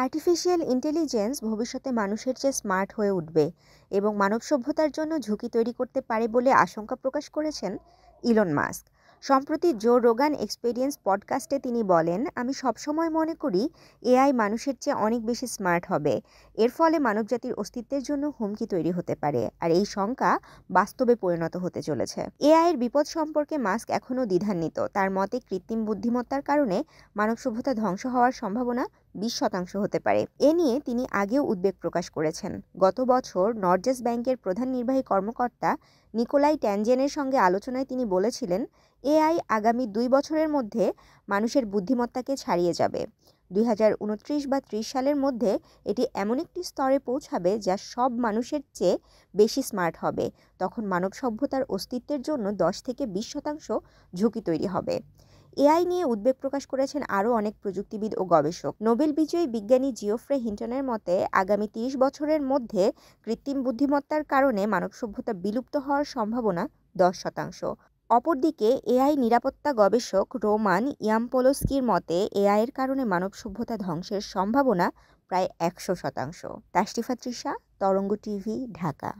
Artificial intelligence ভবিষ্যতে মানুষের চেয়ে স্মার্ট হয়ে উঠবে এবং মানব সভ্যতার জন্য ঝুঁকি তৈরি করতে পারে বলে আশঙ্কা প্রকাশ করেছেন ইলন মাস্ক। সম্প্রতি জো রোগান এক্সপেরিয়েন্স পডকাস্টে তিনি বলেন, আমি সবসময় মনে করি এআই মানুষের চেয়ে অনেক বেশি স্মার্ট হবে। এর ফলে মানবজাতির অস্তিত্বের জন্য হুমকি তৈরি হতে পারে, আর এই শঙ্কা বাস্তবে পরিণত হতে চলেছে। এআইয়ের বিপদ সম্পর্কে মাস্ক এখনও দ্বিধান্বিত। তার মতে, কৃত্রিম বুদ্ধিমত্তার কারণে মানব সভ্যতা ধ্বংস হওয়ার সম্ভাবনা 20% হতে পারে। এ নিয়ে তিনি আগেও উদ্বেগ প্রকাশ করেছেন। গত বছর নর্জেস ব্যাংকের প্রধান নির্বাহী কর্মকর্তা নিকোলাই ট্যানজেনের সঙ্গে আলোচনায় তিনি বলেছিলেন, এআই আগামী 2 বছরের মধ্যে মানুষের বুদ্ধিমত্তাকে ছাড়িয়ে যাবে। 2029 বা 30 সালের মধ্যে এটি এমন একটি স্তরে পৌঁছাবে যা সব মানুষের চেয়ে বেশি স্মার্ট হবে। তখন মানব সভ্যতার অস্তিত্বের জন্য 10 থেকে 20% ঝুঁকি তৈরি হবে। এআই নিয়ে উদ্বেগ প্রকাশ করেছেন আরও অনেক প্রযুক্তিবিদ ও গবেষক। নোবেল বিজয়ী বিজ্ঞানী জিওফ্রে হিন্টনের মতে, আগামী 30 বছরের মধ্যে কৃত্রিম বুদ্ধিমত্তার কারণে মানব সভ্যতা বিলুপ্ত হওয়ার সম্ভাবনা 10%। অপরদিকে এআই নিরাপত্তা গবেষক রোমান ইয়ামপোলস্কির মতে, এআইয়ের কারণে মানব সভ্যতা ধ্বংসের সম্ভাবনা প্রায় 100%। তাশরিফা তৃষা, তরঙ্গ টিভি, ঢাকা।